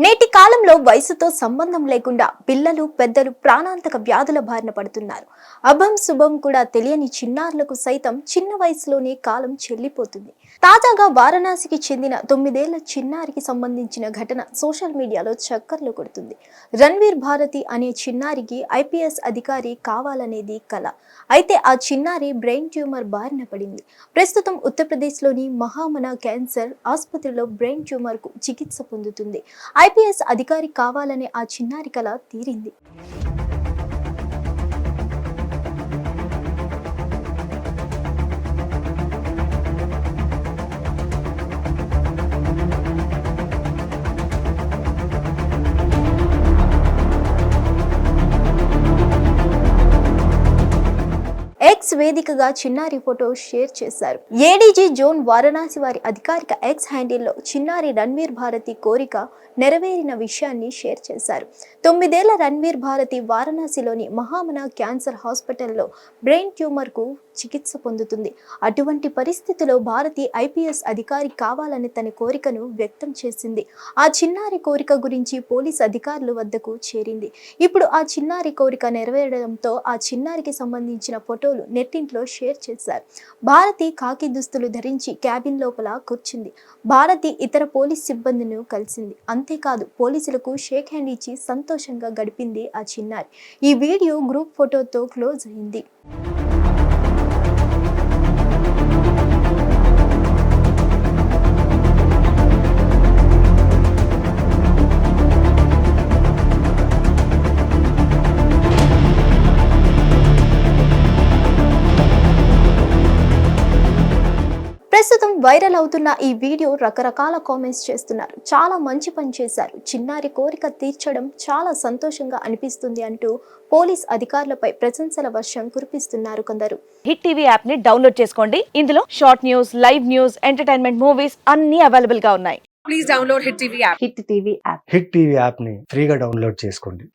నేటి కాలంలో వయసుతో సంబంధం లేకుండా పిల్లలు పెద్దలు ప్రాణాంతక వ్యాధుల బారిన పడుతున్నారు. అభం శుభం కూడా తెలియని చిన్నారులకు సైతం చిన్న వయసులోనే కాలం చెల్లిపోతుంది. తాజాగా వారణాసికి చెందిన 9 ఏళ్ల చిన్నారికి సంబంధించిన ఘటన సోషల్ మీడియాలో చక్కర్లు కొడుతుంది. రణ్వీర్ భారతి అనే చిన్నారికి ఐపీఎస్ అధికారి కావాలనేది కల. అయితే ఆ చిన్నారి బ్రెయిన్ ట్యూమర్ బారిన పడింది. ప్రస్తుతం ఉత్తరప్రదేశ్లోని మహామనా క్యాన్సర్ ఆసుపత్రిలో బ్రెయిన్ ట్యూమర్ కు చికిత్స పొందుతుంది. ఐపీఎస్ అధికారి కావాలనే ఆ చిన్నారి కల తీరింది. ఎక్స్ వేదికగా చిన్నారి ఫోటో షేర్ చేశారు. ఏడీజీ జోన్ వారణాసి వారి అధికారిక ఎక్స్ హ్యాండిల్లో చిన్నారి రణ్వీర్ భారతి కోరిక నెరవేరిన విషయాన్ని షేర్ చేశారు. 9 ఏళ్ల రణ్వీర్ భారతి వారణాసిలోని మహామనా క్యాన్సర్ హాస్పిటల్లో బ్రెయిన్ ట్యూమర్ కు చికిత్స పొందుతుంది. అటువంటి పరిస్థితిలో భారతి ఐపీఎస్ అధికారి కావాలని తన కోరికను వ్యక్తం చేసింది. ఆ చిన్నారి కోరిక గురించి పోలీస్ అధికారుల వద్దకు చేరింది. ఇప్పుడు ఆ చిన్నారి కోరిక నెరవేరడంతో ఆ చిన్నారికి సంబంధించిన ఫోటోలు నెట్టింట్లో షేర్ చేశారు. భారతి కాకి దుస్తులు ధరించి క్యాబిన్ లోపల కూర్చుంది. భారతి ఇతర పోలీస్ సిబ్బందిని కలిసింది. అంతేకాదు పోలీసులకు షేక్ హ్యాండ్ ఇచ్చి సంతోషంగా గడిపింది ఆ చిన్నారి. ఈ వీడియో గ్రూప్ ఫోటోతో క్లోజ్ అయింది. ప్రస్తుతం వైరల్ అవుతున్న ఈ వీడియో రకరకాల కామెంట్స్ చేస్తున్నారు. చాలా మంచి పని చేశారు, చిన్నారి కోరిక తీర్చడం చాలా సంతోషంగా అనిపిస్తుంది అంటూ పోలీస్ అధికారులపై ప్రశంసల వర్షం కురిపిస్తున్నారు కొందరు. హిట్ టీవీ యాప్ ని డౌన్లోడ్ చేసుకోండి. ఇందులో short news, live news, entertainment movies అన్ని అవైలబుల్ గా ఉన్నాయి. Please download Hit TV app. Hit TV app hit TV యాప్ని ఫ్రీగా డౌన్లోడ్ చేసుకోండి.